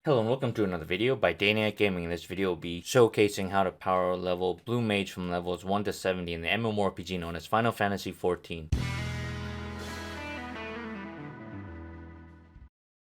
Hello and welcome to another video by Daniac Gaming. In this video will be showcasing how to power level Blue Mage from levels 1 to 70 in the MMORPG known as Final Fantasy XIV.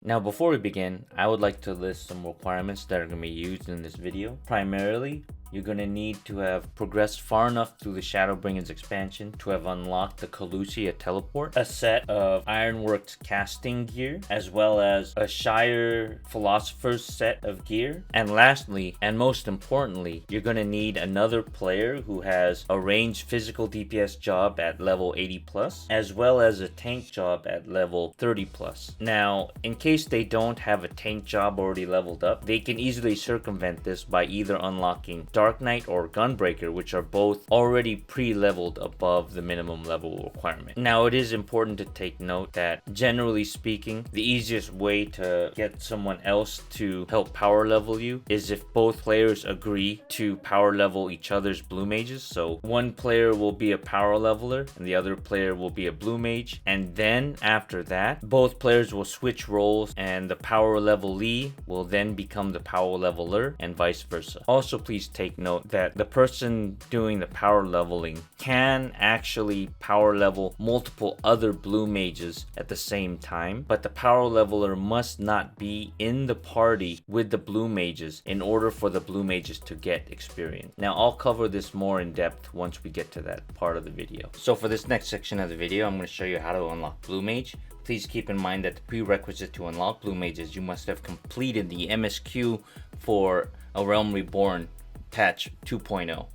Now before we begin, I would like to list some requirements that are going to be used in this video. Primarily, you're going to need to have progressed far enough through the Shadowbringers expansion to have unlocked the Calusia teleport, a set of Ironworks casting gear, as well as a Shire Philosopher's set of gear. And lastly, and most importantly, you're going to need another player who has a ranged physical DPS job at level 80+, as well as a tank job at level 30+. Now, in case they don't have a tank job already leveled up, they can easily circumvent this by either unlocking Dark Knight or Gunbreaker, which are both already pre-leveled above the minimum level requirement. Now it is important to take note that generally speaking, the easiest way to get someone else to help power level you is if both players agree to power level each other's blue mages. So one player will be a power leveler and the other player will be a blue mage, and then after that both players will switch roles and the power levelee will then become the power leveler and vice versa. Also, please take note that the person doing the power leveling can actually power level multiple other blue mages at the same time, but the power leveler must not be in the party with the blue mages in order for the blue mages to get experience. Now I'll cover this more in depth once we get to that part of the video. So for this next section of the video, I'm going to show you how to unlock blue mage. Please keep in mind that the prerequisite to unlock blue mage is you must have completed the MSQ for A Realm Reborn patch 2.0.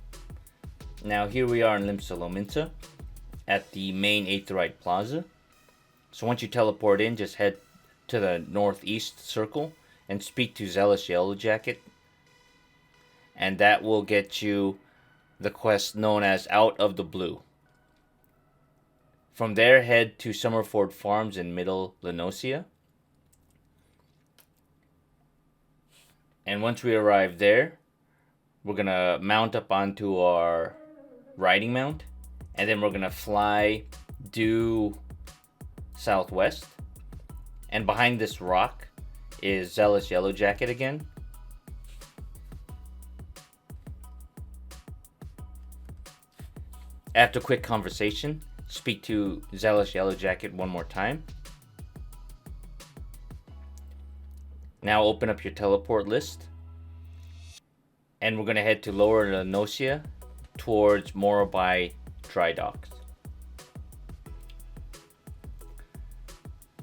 Now here we are in Limsa Lominsa at the main Aetheryte Plaza. So once you teleport in, just head to the northeast circle and speak to Zealous Yellowjacket, and that will get you the quest known as Out of the Blue. From there, head to Summerford Farms in Middle Lenosia. And once we arrive there, we're going to mount up onto our riding mount. And then we're going to fly due southwest. And behind this rock is Zealous Yellowjacket again. After a quick conversation, speak to Zealous Yellowjacket one more time. Now open up your teleport list. And we're going to head to Lower Lenosia towards Morabai Dry Docks.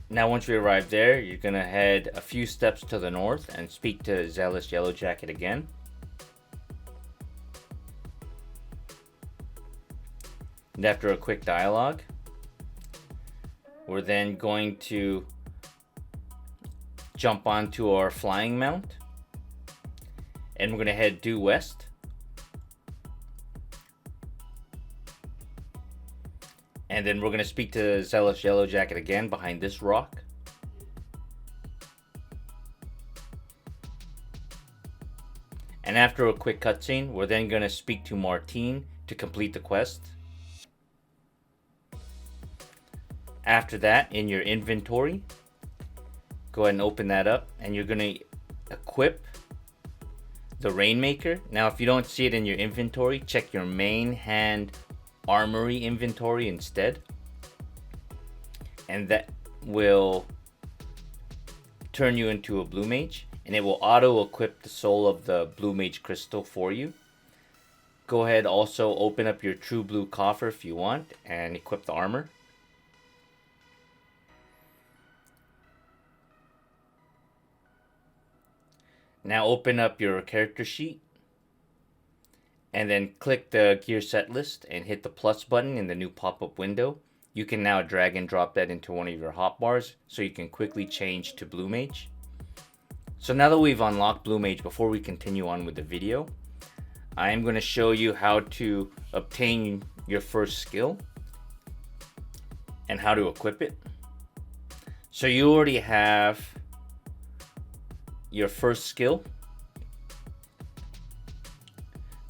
Now once we arrive there, you're going to head a few steps to the north and speak to Zealous Yellowjacket again. And after a quick dialogue, we're then going to jump onto our flying mount and we're going to head due west. And then we're going to speak to Zealous Yellowjacket again behind this rock. And after a quick cutscene, we're then going to speak to Martine to complete the quest. After that, in your inventory, go ahead and open that up and you're going to equip the Rainmaker. Now if you don't see it in your inventory, check your main hand armory inventory instead. And that will turn you into a blue mage and it will auto equip the soul of the blue mage crystal for you. Go ahead, also open up your true blue coffer if you want and equip the armor. Now open up your character sheet and then click the gear set list and hit the plus button in the new pop-up window. You can now drag and drop that into one of your hotbars so you can quickly change to blue mage. So now that we've unlocked blue mage, before we continue on with the video, I am going to show you how to obtain your first skill and how to equip it. So you already have your first skill.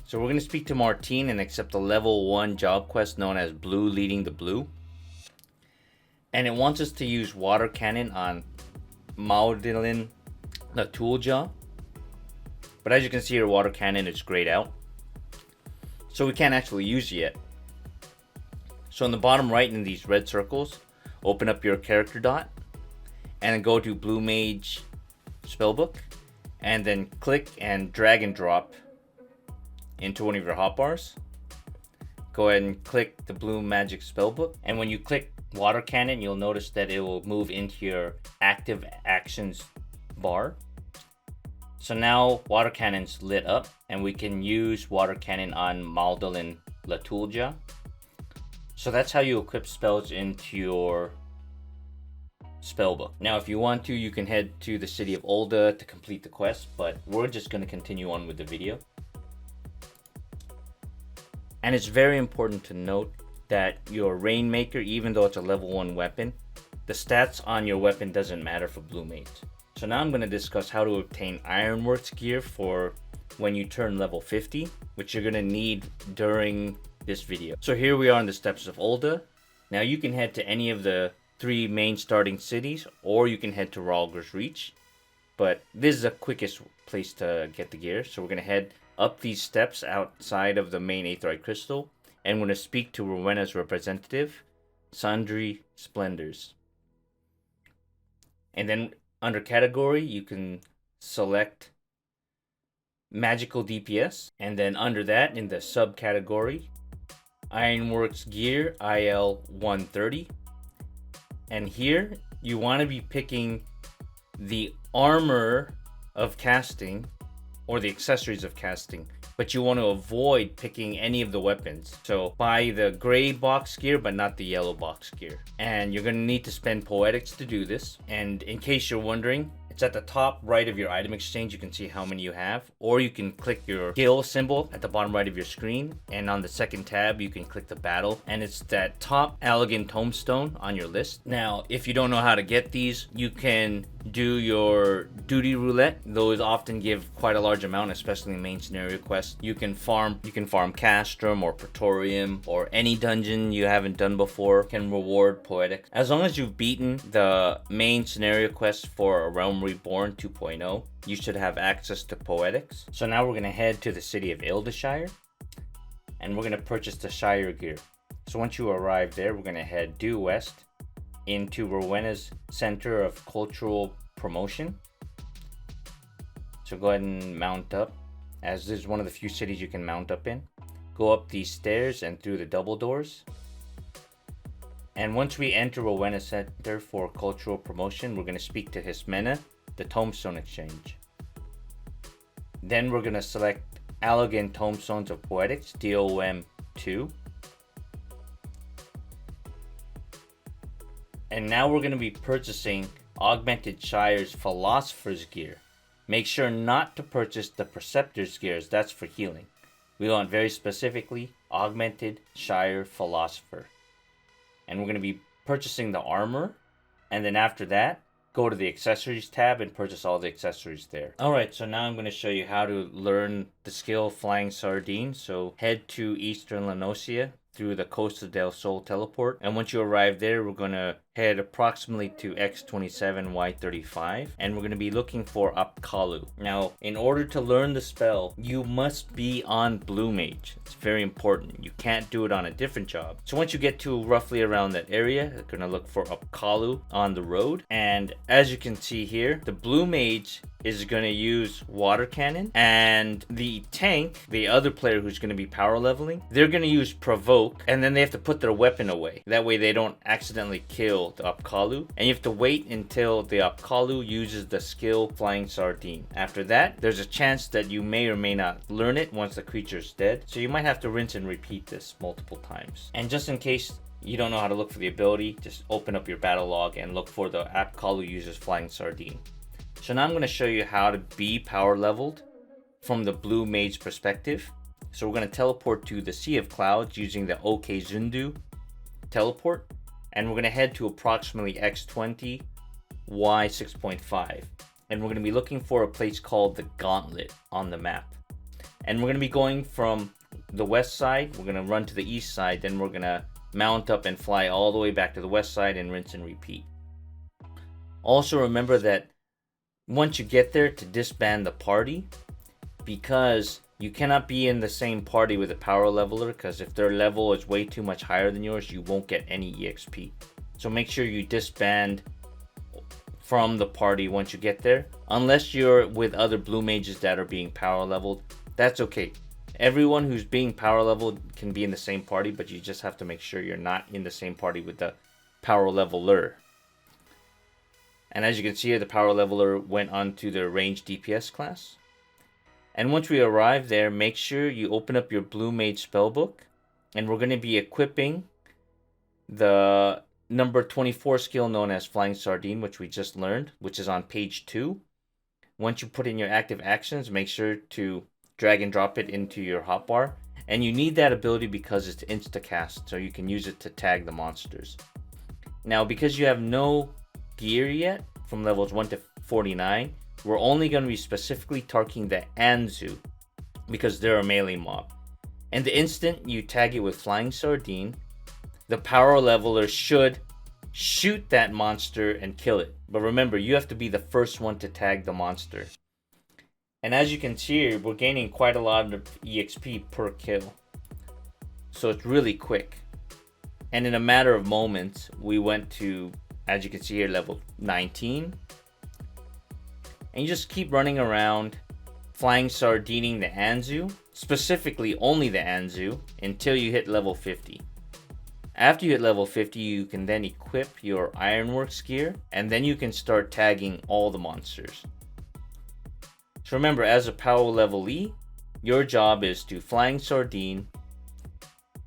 So we're going to speak to Martine and accept a level 1 job quest known as Blue Leading the Blue. And it wants us to use water cannon on Maudlin the tool jaw. But as you can see, your water cannon is grayed out, so we can't actually use it yet. So in the bottom right in these red circles, open up your character dot and then go to Blue Mage Spellbook, and then click and drag and drop into one of your hotbars. Go ahead and click the Blue Magic Spellbook, and when you click Water Cannon, you'll notice that it will move into your active actions bar. So now Water Cannon's lit up, and we can use Water Cannon on Maldolan Latulja. So that's how you equip spells into your spellbook. Now if you want to, you can head to the city of Ul'dah to complete the quest, but we're just going to continue on with the video. And it's very important to note that your Rainmaker, even though it's a level 1 weapon, the stats on your weapon doesn't matter for Blue Mage. So now I'm going to discuss how to obtain Ironworks gear for when you turn level 50, which you're going to need during this video. So here we are on the steps of Ul'dah. Now you can head to any of the 3 main starting cities, or you can head to Rhalgr's Reach, but this is the quickest place to get the gear. So we're going to head up these steps outside of the main Aetheryte Crystal, and we're going to speak to Rowena's representative, Sundry Splendors. And then under category, you can select Magical DPS, and then under that, in the subcategory, Ironworks Gear IL 130. And here, you want to be picking the armor of casting, or the accessories of casting, but you want to avoid picking any of the weapons. So buy the gray box gear, but not the yellow box gear. And you're going to need to spend poetics to do this. And in case you're wondering, it's at the top right of your item exchange. You can see how many you have, or you can click your skill symbol at the bottom right of your screen, and on the second tab you can click the battle, and it's that top Allegan Tombstone on your list. Now if you don't know how to get these, you can do your duty roulette. Those often give quite a large amount, especially in main scenario quests. You can farm Castrum or Praetorium, or any dungeon you haven't done before can reward poetics. As long as you've beaten the main scenario quest for A Realm Reborn 2.0, you should have access to poetics. So now we're going to head to the city of Ildashire, and we're going to purchase the Shire gear. So once you arrive there, we're going to head due west into Rowena's Center of Cultural Promotion. So go ahead and mount up, as this is one of the few cities you can mount up in. Go up these stairs and through the double doors. And once we enter Rowena Center for Cultural Promotion, we're going to speak to Hismena, the Tombstone Exchange. Then we're going to select Allegan Tombstones of Poetics, DOM 2. And now we're going to be purchasing Augmented Shire's Philosopher's Gear. Make sure not to purchase the Preceptor's Gears, that's for healing. We want very specifically Augmented Shire Philosopher. And we're going to be purchasing the armor, and then after that, go to the accessories tab and purchase all the accessories there. Alright, so now I'm going to show you how to learn the skill Flying Sardine. So head to Eastern Lanosia through the Costa del Sol teleport, and once you arrive there, we're going to head approximately to X27Y35, and we're going to be looking for Apkalu. Now, in order to learn the spell, you must be on Blue Mage. It's very important. You can't do it on a different job. So once you get to roughly around that area, you're going to look for Apkalu on the road, and as you can see here, the Blue Mage is going to use Water Cannon, and the tank, the other player who's going to be power leveling, they're going to use Provoke, and then they have to put their weapon away. That way they don't accidentally kill the Apkalu, and you have to wait until the Apkalu uses the skill Flying Sardine. After that, there's a chance that you may or may not learn it once the creature's dead, so you might have to rinse and repeat this multiple times. And just in case you don't know how to look for the ability, just open up your battle log and look for the Apkalu uses Flying Sardine. So now I'm going to show you how to be power leveled from the Blue Mage perspective. So we're going to teleport to the Sea of Clouds using the OK Zundu teleport, and we're going to head to approximately X20 Y6.5, and we're going to be looking for a place called the Gauntlet on the map. And we're going to be going from the west side, we're going to run to the east side, then we're going to mount up and fly all the way back to the west side and rinse and repeat. Also remember that once you get there, to disband the party, because you cannot be in the same party with a power leveler, because if their level is way too much higher than yours, you won't get any EXP. So make sure you disband from the party once you get there, unless you're with other blue mages that are being power leveled. That's okay. Everyone who's being power leveled can be in the same party, but you just have to make sure you're not in the same party with the power leveler. And as you can see here, the power leveler went on to the ranged DPS class. And once we arrive there, make sure you open up your blue mage spellbook, and we're going to be equipping the number 24 skill known as Flying Sardine, which we just learned, which is on page 2. Once you put in your active actions, make sure to drag and drop it into your hotbar. And you need that ability because it's insta-cast, so you can use it to tag the monsters. Now, because you have no gear yet from levels 1 to 49, we're only going to be specifically targeting the Anzu because they're a melee mob. And the instant you tag it with Flying Sardine, the power leveler should shoot that monster and kill it. But remember, you have to be the first one to tag the monster. And as you can see here, we're gaining quite a lot of EXP per kill. So it's really quick. And in a matter of moments, we went to, as you can see here, level 19. And you just keep running around, Flying Sardining the Anzu, specifically only the Anzu, until you hit level 50. After you hit level 50, you can then equip your Ironworks gear, and then you can start tagging all the monsters. So remember, as a power level E, your job is to Flying Sardine,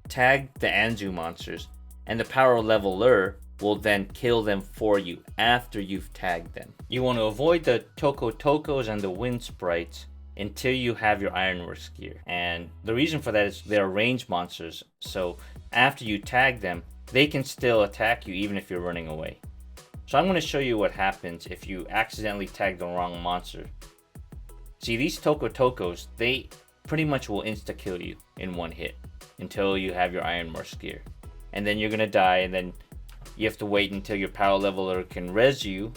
tag the Anzu monsters, and the power leveler will then kill them for you after you've tagged them. You want to avoid the Tokos and the Wind Sprites until you have your Ironworks gear. And the reason for that is they're ranged monsters, so after you tag them, they can still attack you even if you're running away. So I'm going to show you what happens if you accidentally tag the wrong monster. See, these Tokos, they pretty much will insta-kill you in one hit until you have your Ironworks gear. And then you're going to die, and then you have to wait until your power leveler can res you,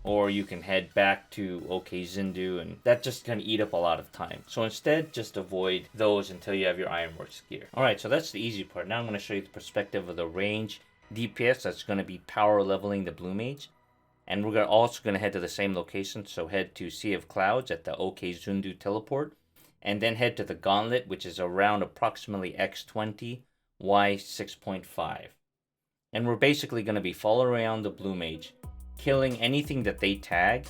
or you can head back to OK Zindu, and that just can eat up a lot of time. So instead, just avoid those until you have your Ironworks gear. Alright, so that's the easy part. Now I'm going to show you the perspective of the range DPS that's going to be power leveling the Blue Mage. And we're also going to head to the same location, so head to Sea of Clouds at the OK Zundu teleport, and then head to the Gauntlet, which is around approximately X20, Y6.5. And we're basically going to be following around the Blue Mage, killing anything that they tag,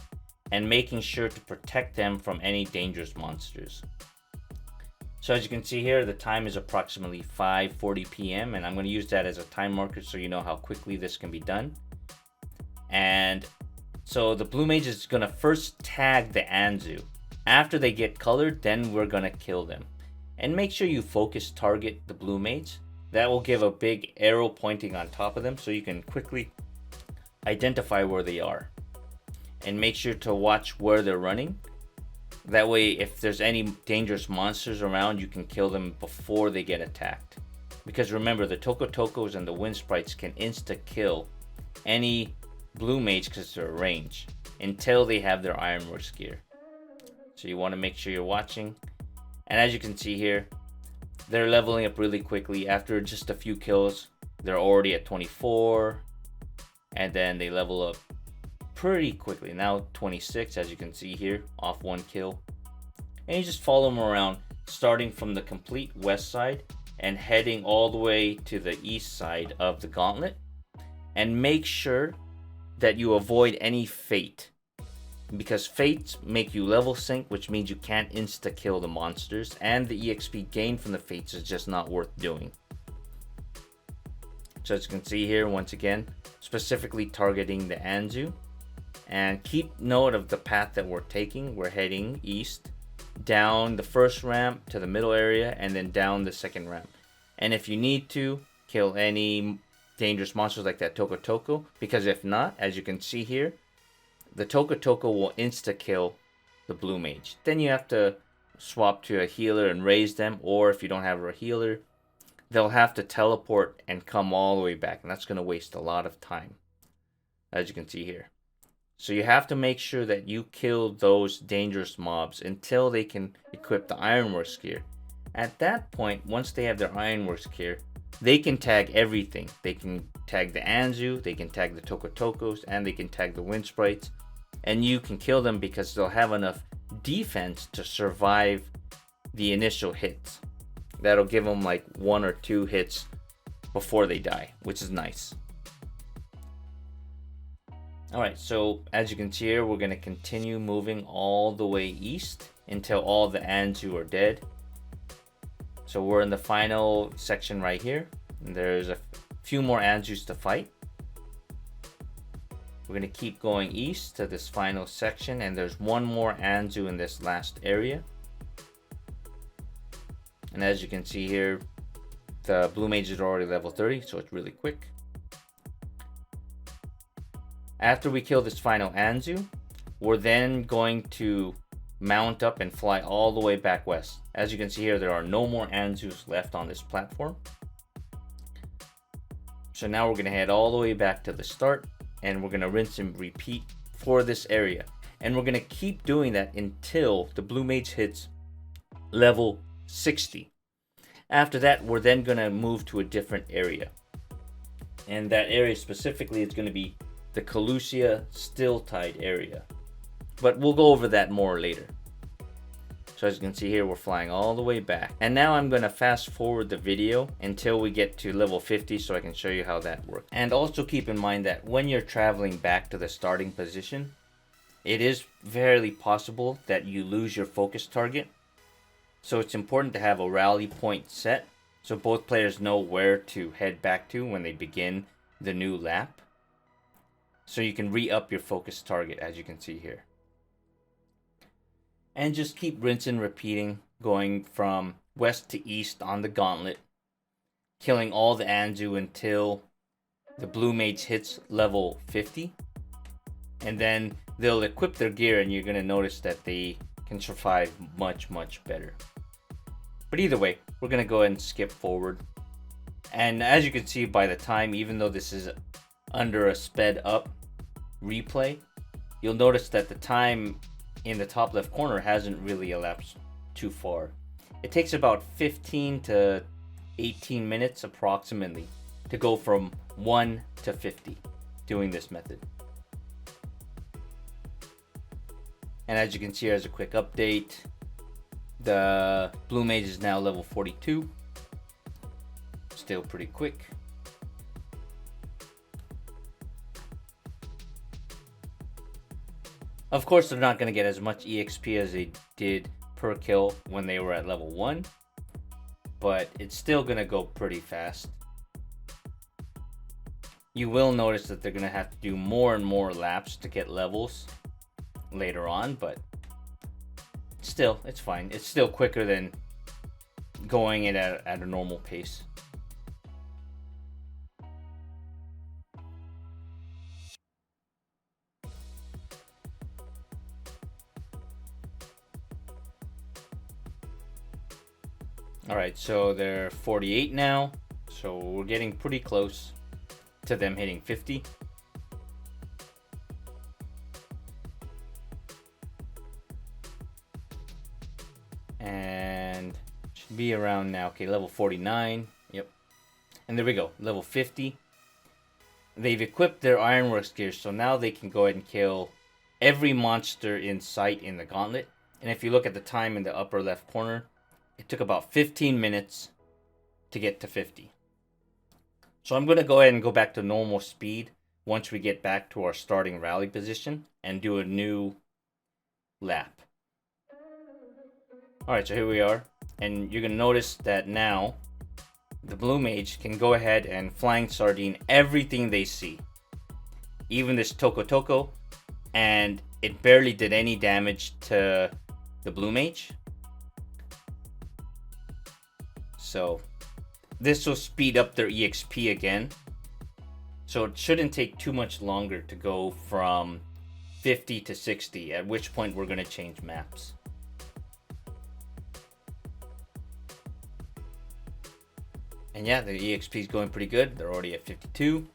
and making sure to protect them from any dangerous monsters. So as you can see here, the time is approximately 5:40 p.m. and I'm going to use that as a time marker so you know how quickly this can be done. And so the Blue Mage is going to first tag the Anzu. After they get colored, then we're going to kill them. And make sure you focus target the Blue Mage. That will give a big arrow pointing on top of them so you can quickly identify where they are. And make sure to watch where they're running. That way, if there's any dangerous monsters around, you can kill them before they get attacked. Because remember, the Tokos and the Wind Sprites can insta-kill any Blue Mage because they're ranged until they have their Ironworks gear. So you want to make sure you're watching. And as you can see here, they're leveling up really quickly. After just a few kills, they're already at 24. And then they level up pretty quickly. Now 26, as you can see here, off one kill. And you just follow them around, starting from the complete west side and heading all the way to the east side of the Gauntlet. And make sure that you avoid any fate, because fates make you level sync, which means you can't insta-kill the monsters, and the EXP gained from the fates is just not worth doing. So as you can see here, once again, specifically targeting the Anzu. And keep note of the path that we're taking. We're heading east, down the first ramp to the middle area, and then down the second ramp. And if you need to, kill any dangerous monsters like that Toko, because if not, as you can see here, the Toko will insta-kill the Blue Mage. Then you have to swap to a healer and raise them, or if you don't have a healer, they'll have to teleport and come all the way back, and that's going to waste a lot of time, as you can see here. So you have to make sure that you kill those dangerous mobs until they can equip the Ironworks gear. At that point, once they have their Ironworks gear, they can tag everything. They can tag the Anzu, they can tag the Tokotokos, and they can tag the Wind Sprites. And you can kill them because they'll have enough defense to survive the initial hits. That'll give them like 1 or 2 hits before they die, which is nice. Alright, so as you can see here, we're going to continue moving all the way east until all the Anzu are dead. So we're in the final section right here. And there's a few more Anzus to fight. We're going to keep going east to this final section, and there's one more Anzu in this last area. And as you can see here, the Blue Mage is already level 30, so it's really quick. After we kill this final Anzu, we're then going to mount up and fly all the way back west. As you can see here, there are no more Anzus left on this platform. So now we're going to head all the way back to the start, and we're going to rinse and repeat for this area. And we're going to keep doing that until the Blue Mage hits level 60. After that, we're then going to move to a different area. And that area specifically is going to be the Calusia Still-Tide area. But we'll go over that more later. So as you can see here, we're flying all the way back. And now I'm going to fast forward the video until we get to level 50 so I can show you how that works. And also keep in mind that when you're traveling back to the starting position, it is very possible that you lose your focus target. So it's important to have a rally point set so both players know where to head back to when they begin the new lap. So you can re-up your focus target, as you can see here. And just keep rinsing and repeating, going from west to east on the gauntlet, killing all the Anzu until the Blue Mage hits level 50. And then they'll equip their gear, and you're going to notice that they can survive much, much better. But either way, we're going to go ahead and skip forward. And as you can see by the time, even though this is under a sped up replay, you'll notice that the time in the top left corner hasn't really elapsed too far. It takes about 15 to 18 minutes approximately to go from 1 to 50 doing this method. And as you can see, as a quick update, the Blue Mage is now level 42. Still pretty quick. Of course, they're not going to get as much EXP as they did per kill when they were at level 1. But it's still going to go pretty fast. You will notice that they're going to have to do more and more laps to get levels later on. But still, it's fine. It's still quicker than going it at a normal pace. Alright, so they're 48 now, so we're getting pretty close to them hitting 50. And should be around now, okay, level 49, yep. And there we go, level 50. They've equipped their Ironworks gear, so now they can go ahead and kill every monster in sight in the gauntlet. And if you look at the time in the upper left corner, it took about 15 minutes to get to 50. So I'm going to go ahead and go back to normal speed once we get back to our starting rally position and do a new lap. Alright, so here we are. And you're going to notice that now the Blue Mage can go ahead and flying Sardine everything they see. Even this Tokotoko. And it barely did any damage to the Blue Mage. So this will speed up their EXP again. So it shouldn't take too much longer to go from 50 to 60, at which point we're going to change maps. And yeah, the EXP is going pretty good. They're already at 52.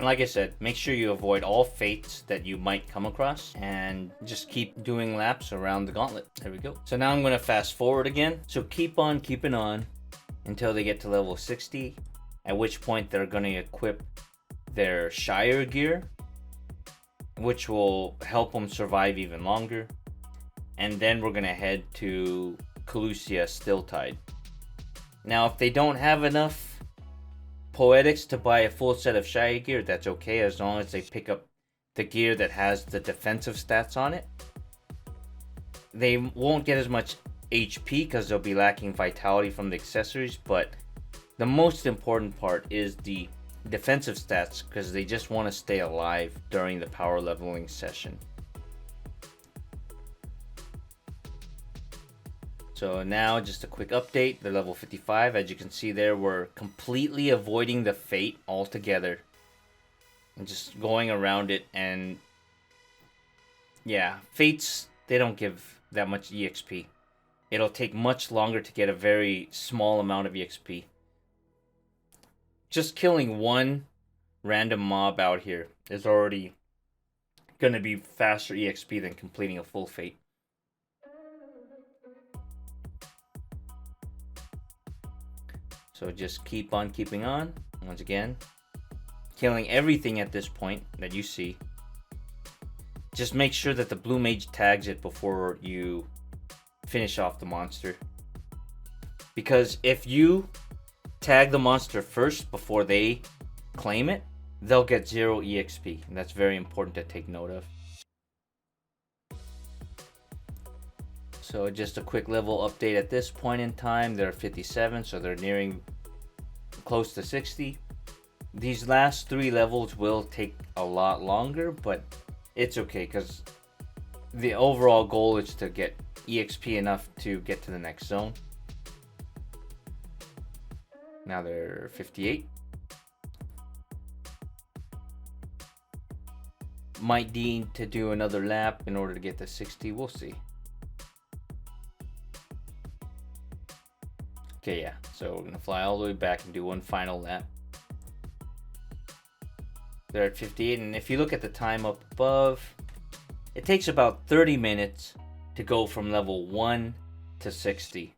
And like I said, make sure you avoid all fates that you might come across and just keep doing laps around the gauntlet. There we go. So now I'm going to fast forward again. So keep on keeping on until they get to level 60, at which point they're going to equip their Shire gear, which will help them survive even longer. And then we're going to head to Calusia Stilltide. Now, if they don't have enough poetics to buy a full set of Shire gear, that's okay, as long as they pick up the gear that has the defensive stats on it. They won't get as much HP because they'll be lacking vitality from the accessories, but the most important part is the defensive stats, because they just want to stay alive during the power leveling session. So now just a quick update, they're level 55. As you can see there, we're completely avoiding the fate altogether and just going around it. And yeah, fates, they don't give that much EXP. It'll take much longer to get a very small amount of EXP. Just killing one random mob out here is already going to be faster EXP than completing a full fate. So just keep on keeping on. Once again, killing everything at this point that you see. Just make sure that the blue mage tags it before you finish off the monster. Because if you tag the monster first before they claim it, they'll get 0 EXP. And that's very important to take note of. So just a quick level update at this point in time. They're 57, so they're nearing close to 60. These last 3 levels will take a lot longer, but it's okay because the overall goal is to get EXP enough to get to the next zone. Now they're 58. Might need to do another lap in order to get to 60. We'll see. Okay, yeah. So we're going to fly all the way back and do one final lap. They're at 58. And if you look at the time up above, it takes about 30 minutes to go from level 1 to 60.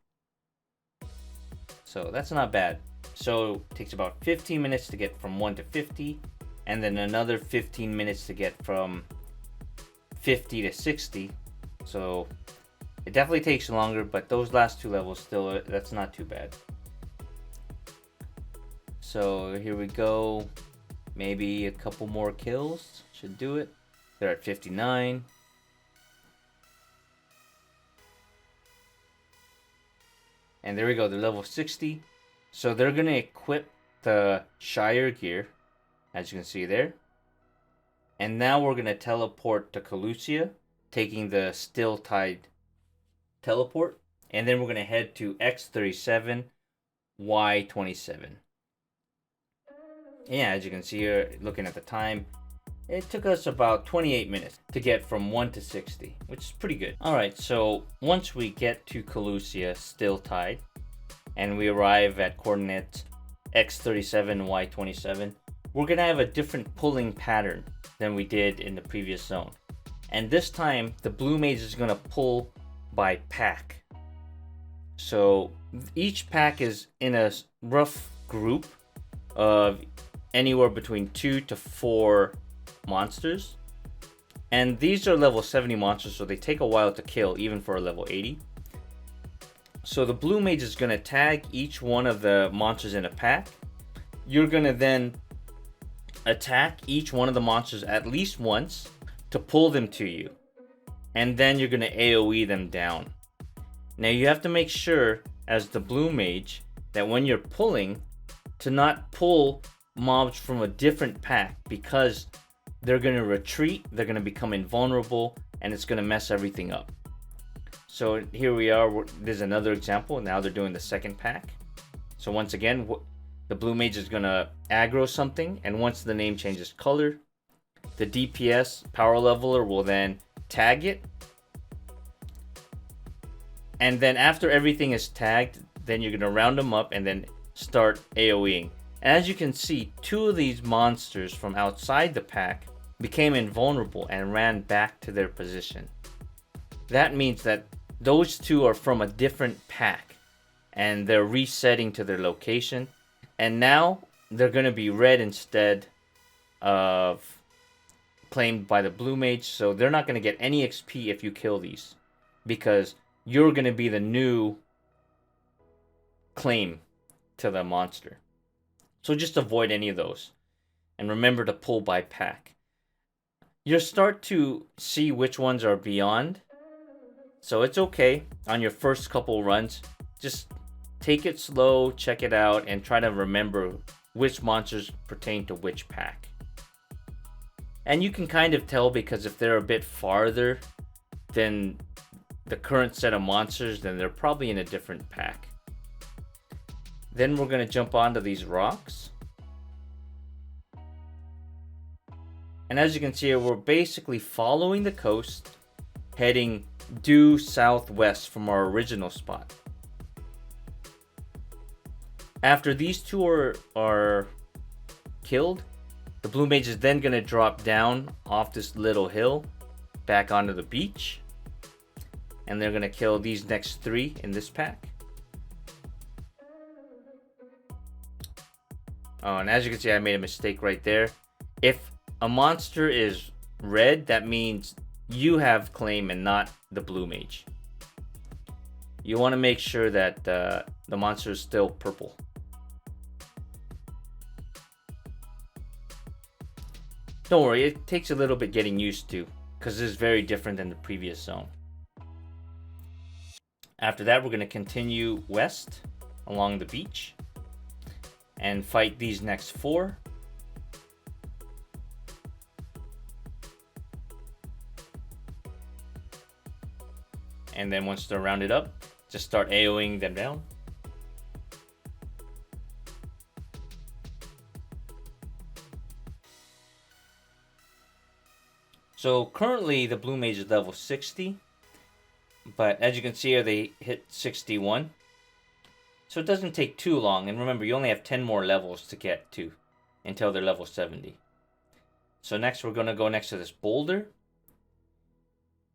So that's not bad. So it takes about 15 minutes to get from 1 to 50, and then another 15 minutes to get from 50 to 60. So it definitely takes longer, but those last 2 levels still, that's not too bad. So here we go. Maybe a couple more kills should do it. They're at 59. And there we go, they're level 60. So they're going to equip the Shire gear, as you can see there. And now we're going to teleport to Calusia, taking the Stilltide teleport. And then we're going to head to X37, Y27. Yeah, as you can see here, looking at the time, it took us about 28 minutes to get from 1 to 60, which is pretty good. Alright, so once we get to Calusia Stilltide, and we arrive at coordinates X37, Y27, we're going to have a different pulling pattern than we did in the previous zone. And this time, the blue mage is going to pull by pack. So each pack is in a rough group of anywhere between 2 to 4 monsters. And these are level 70 monsters, so they take a while to kill, even for a level 80. So the blue mage is going to tag each one of the monsters in a pack. You're going to then attack each one of the monsters at least once to pull them to you. And then you're going to AoE them down. Now you have to make sure, as the blue mage, that when you're pulling, to not pull mobs from a different pack, because they're going to retreat, they're going to become invulnerable, and it's going to mess everything up. So here we are, there's another example. Now they're doing the second pack. So once again, the blue mage is going to aggro something, and once the name changes color, the DPS power leveler will then tag it. And then after everything is tagged, then you're going to round them up and then start AoEing. And as you can see, 2 of these monsters from outside the pack became invulnerable and ran back to their position. That means that those 2 are from a different pack and they're resetting to their location, and now they're going to be red instead of claimed by the blue mage, so they're not going to get any XP if you kill these, because you're going to be the new claim to the monster. So just avoid any of those, and remember to pull by pack. You'll start to see which ones are beyond, so it's okay on your first couple runs. Just take it slow, check it out, and try to remember which monsters pertain to which pack. And you can kind of tell, because if they're a bit farther than the current set of monsters, then they're probably in a different pack. Then we're going to jump onto these rocks. And as you can see here, we're basically following the coast, heading due southwest from our original spot. After these 2 are killed, the blue mage is then going to drop down off this little hill back onto the beach. And they're going to kill these next 3 in this pack. Oh, and as you can see, I made a mistake right there. If a monster is red, that means you have claim and not the blue mage. You want to make sure that the monster is still purple. Don't worry, it takes a little bit getting used to, because this is very different than the previous zone. After that, we're going to continue west along the beach and fight these next 4. And then once they're rounded up, just start AoEing them down. So currently the blue mage is level 60, but as you can see here, they hit 61. So it doesn't take too long, and remember, you only have 10 more levels to get to until they're level 70. So next we're going to go next to this boulder,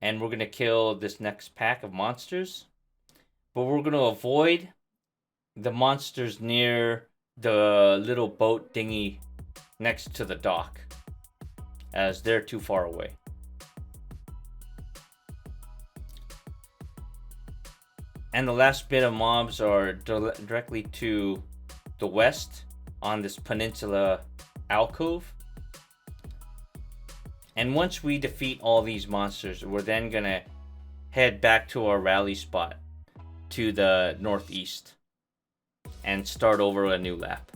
and we're going to kill this next pack of monsters. But we're going to avoid the monsters near the little boat dinghy next to the dock, as they're too far away. And the last bit of mobs are directly to the west on this peninsula alcove. And once we defeat all these monsters, we're then gonna head back to our rally spot to the northeast and start over a new lap.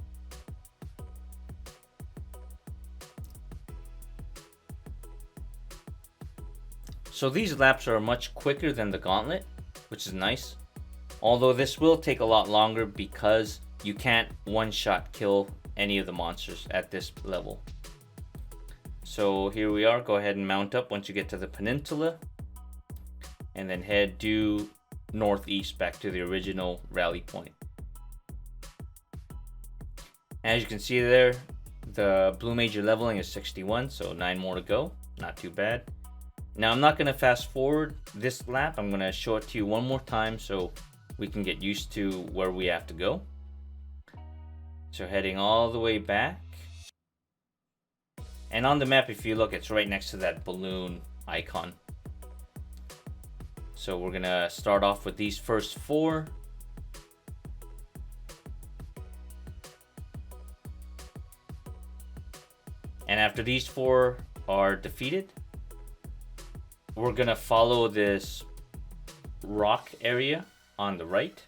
So these laps are much quicker than the gauntlet, which is nice. Although this will take a lot longer because you can't one-shot kill any of the monsters at this level. So here we are. Go ahead and mount up once you get to the peninsula, and then head due northeast back to the original rally point. As you can see there, the blue major leveling is 61, so 9 more to go. Not too bad. Now I'm not going to fast forward this lap. I'm going to show it to you one more time so we can get used to where we have to go. So heading all the way back. And on the map, if you look, it's right next to that balloon icon. So we're going to start off with these first 4. And after these 4 are defeated, we're going to follow this rock area on the right,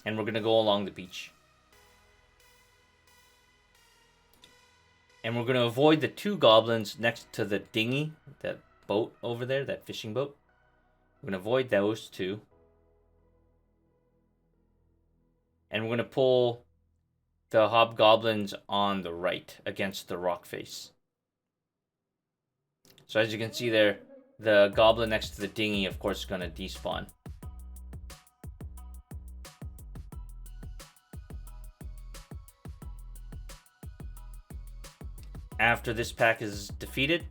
and we're going to go along the beach. And we're going to avoid the 2 goblins next to the dinghy, that boat over there, that fishing boat. We're going to avoid those 2. And we're going to pull the hobgoblins on the right against the rock face. So as you can see there, the goblin next to the dinghy, of course, is going to despawn. After this pack is defeated,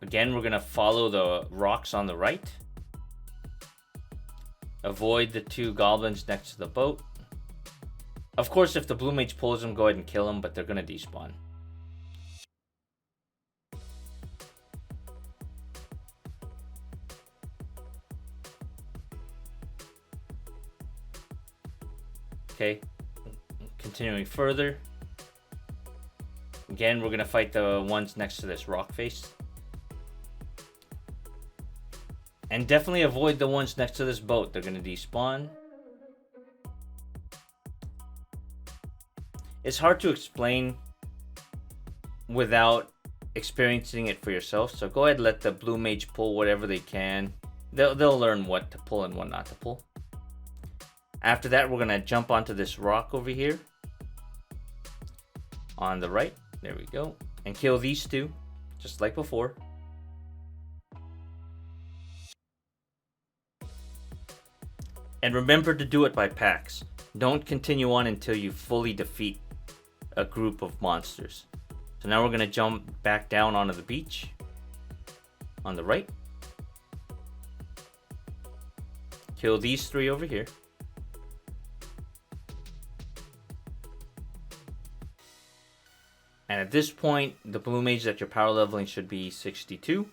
again, we're gonna follow the rocks on the right. Avoid the 2 goblins next to the boat. Of course, if the blue mage pulls them, go ahead and kill them, but they're gonna despawn. Okay, continuing further. Again, we're gonna fight the ones next to this rock face. And definitely avoid the ones next to this boat. They're gonna despawn. It's hard to explain without experiencing it for yourself. So go ahead and let the blue mage pull whatever they can. They'll learn what to pull and what not to pull. After that, we're gonna jump onto this rock over here. On the right. There we go. And kill these 2, just like before. And remember to do it by packs. Don't continue on until you fully defeat a group of monsters. So now we're going to jump back down onto the beach. On the right. Kill these 3 over here. And at this point, the blue mage that you're power leveling should be 62.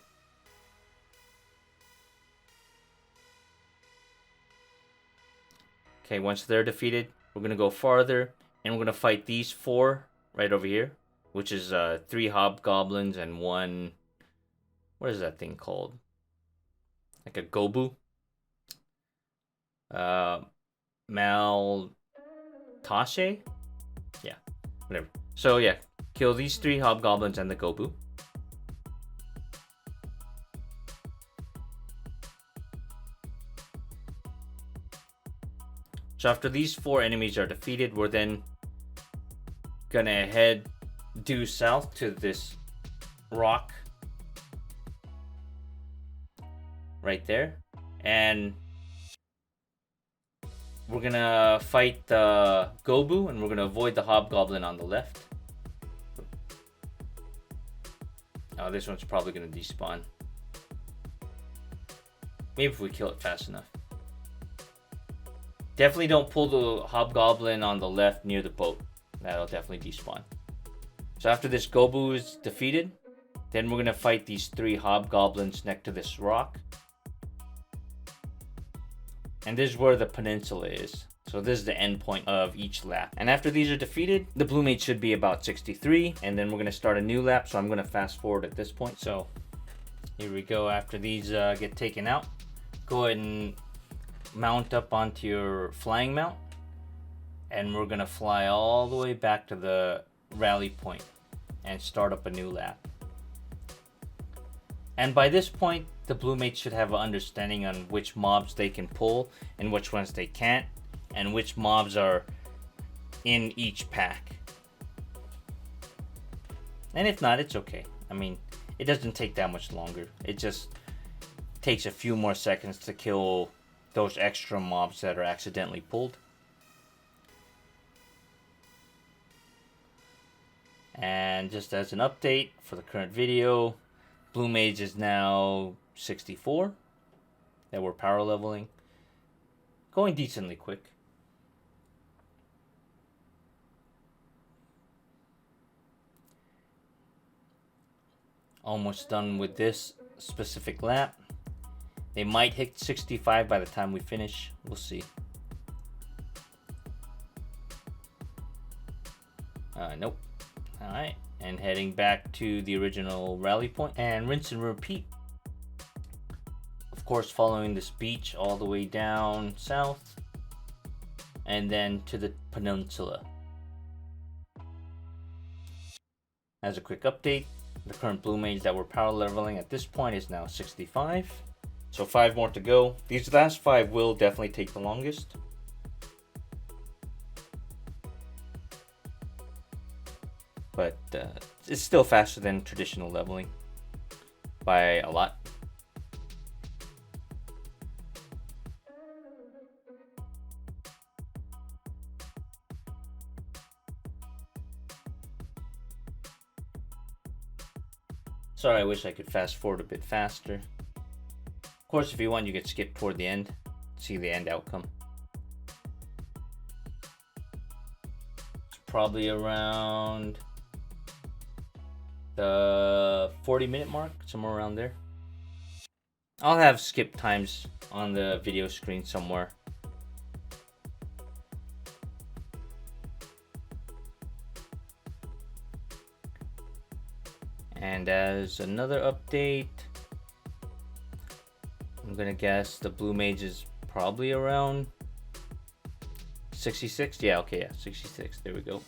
Okay, once they're defeated, we're going to go farther. And we're going to fight these 4 right over here. Which is 3 hobgoblins and 1... What is that thing called? Like a gobu? Maltashe? Yeah, whatever. So yeah. Kill these 3 hobgoblins and the gobu. So after these 4 enemies are defeated, we're then gonna head due south to this rock right there. And we're gonna fight the gobu and we're gonna avoid the hobgoblin on the left. Oh, this one's probably going to despawn. Maybe if we kill it fast enough. Definitely don't pull the hobgoblin on the left near the boat. That'll definitely despawn. So after this gobu is defeated, then we're going to fight these 3 hobgoblins next to this rock. And this is where the peninsula is. So this is the end point of each lap. And after these are defeated, the blue mage should be about 63. And then we're going to start a new lap. So I'm going to fast forward at this point. So here we go. After these get taken out, go ahead and mount up onto your flying mount. And we're going to fly all the way back to the rally point and start up a new lap. And by this point, the blue mage should have an understanding on which mobs they can pull and which ones they can't, and which mobs are in each pack. And if not, it's okay. I mean, it doesn't take that much longer. It just takes a few more seconds to kill those extra mobs that are accidentally pulled. And just as an update for the current video, blue mage is now 64 that we're power leveling. Going decently quick. Almost done with this specific lap. They might hit 65 by the time we finish. We'll see. Nope. Alright. And heading back to the original rally point. And rinse and repeat. Of course, following this beach all the way down south. And then to the peninsula. As a quick update, the current blue mage that we're power leveling at this point is now 65. So 5 more to go. These last 5 will definitely take the longest. But it's still faster than traditional leveling by a lot. Sorry, I wish I could fast forward a bit faster. Of course, if you want, you could skip toward the end, see the end outcome. It's probably around the 40-minute mark, somewhere around there. I'll have skip times on the video screen somewhere. And as another update, I'm gonna guess the blue mage is probably around 66. Yeah, okay, yeah, 66. There we go.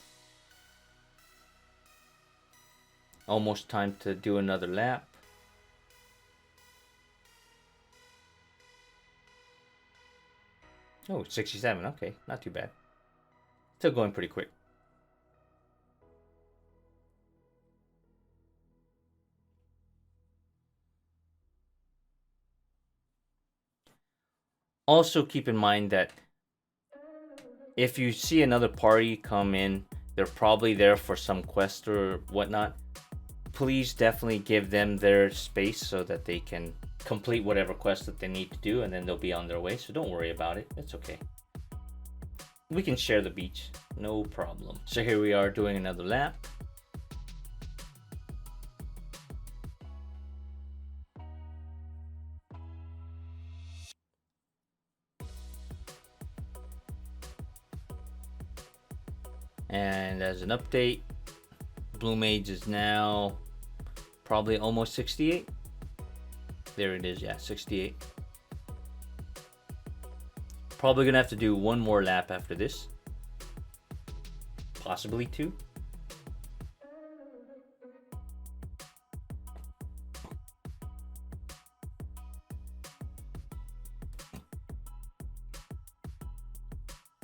Almost time to do another lap. Oh, 67. Okay, not too bad. Still going pretty quick. Also keep in mind that if you see another party come in, they're probably there for some quest or whatnot. Please definitely give them their space so that they can complete whatever quest that they need to do, and then they'll be on their way. So don't worry about it. It's okay. We can share the beach. No problem. So here we are doing another lap. And as an update, blue mage is now probably almost 68. There it is, yeah, 68. Probably gonna have to do one more lap after this. Possibly two.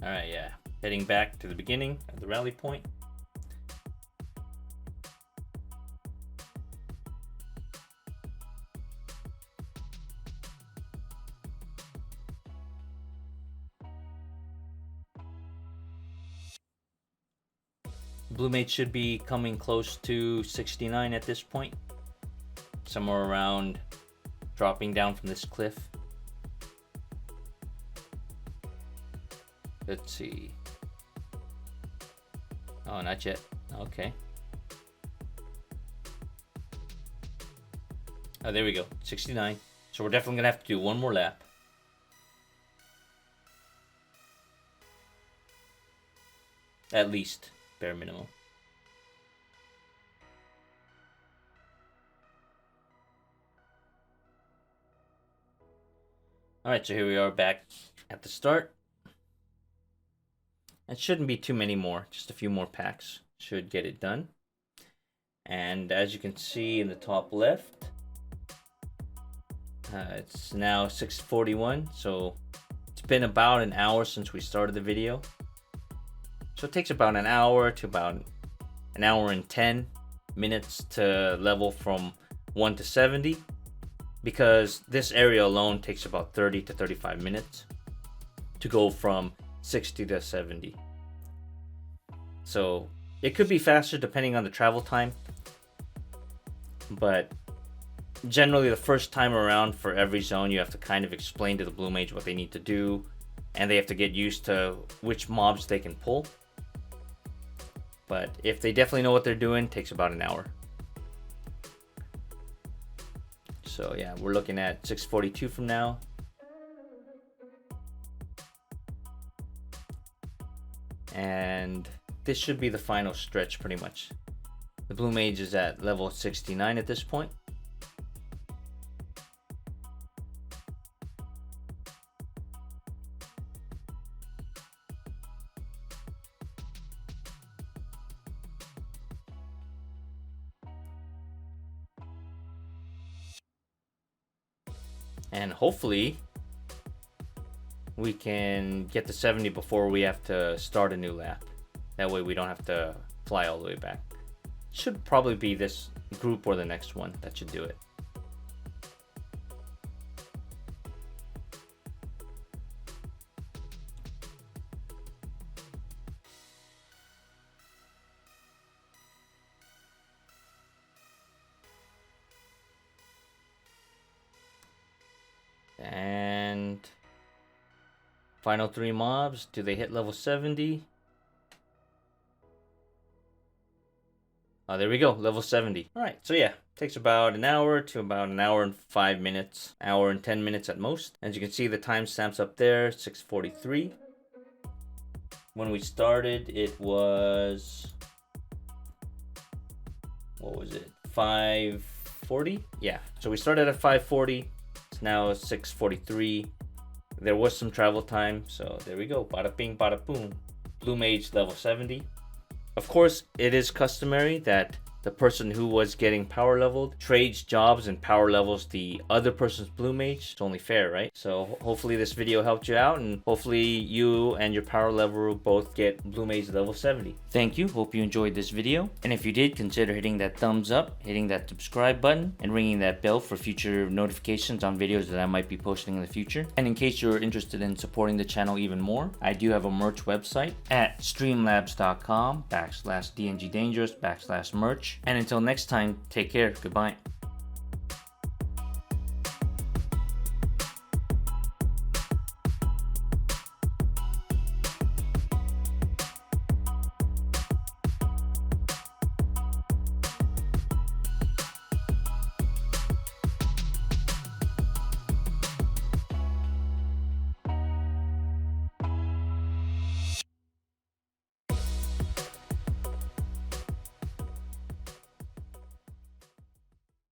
Alright, yeah. Heading back to the beginning of the rally point. Blue mage should be coming close to 69 at this point. Somewhere around dropping down from this cliff. Let's see. Oh, not yet. Okay. Oh, there we go. 69. So we're definitely gonna have to do one more lap. At least, bare minimum. Alright, so here we are back at the start. It shouldn't be too many more, just a few more packs should get it done. And as you can see in the top left, it's now 6:41, so it's been about an hour since we started the video. So it takes about an hour to about an hour and 10 minutes to level from 1 to 70, because this area alone takes about 30 to 35 minutes to go from 60 to 70. So it could be faster depending on the travel time, but generally the first time around for every zone you have to kind of explain to the blue mage what they need to do, and they have to get used to which mobs they can pull. But if they definitely know what they're doing, it takes about an hour. So yeah, we're looking at 6:42 from now. And this should be the final stretch pretty much. The blue mage is at level 69 at this point. And hopefully we can get to 70 before we have to start a new lap. That way we don't have to fly all the way back. Should probably be this group or the next one that should do it. Final 3 mobs. Do they hit level 70? Oh, there we go, level 70. All right, so yeah, takes about an hour to about an hour and 5 minutes, hour and 10 minutes at most. As you can see, the timestamps up there, 6:43. When we started, it was, what was it, 5:40? Yeah, so we started at 5:40. It's now 6:43. There was some travel time, so there we go. Bada bing, bada boom. Blue Mage level 70. Of course, it is customary that the person who was getting power leveled trades jobs and power levels the other person's blue mage. It's only fair, right? So hopefully this video helped you out, and hopefully you and your power level both get blue mage level 70. Thank you. Hope you enjoyed this video. And if you did, consider hitting that thumbs up, hitting that subscribe button, and ringing that bell for future notifications on videos that I might be posting in the future. And in case you're interested in supporting the channel even more, I do have a merch website at streamlabs.com/DNGdangerous/merch. And until next time, take care. Goodbye.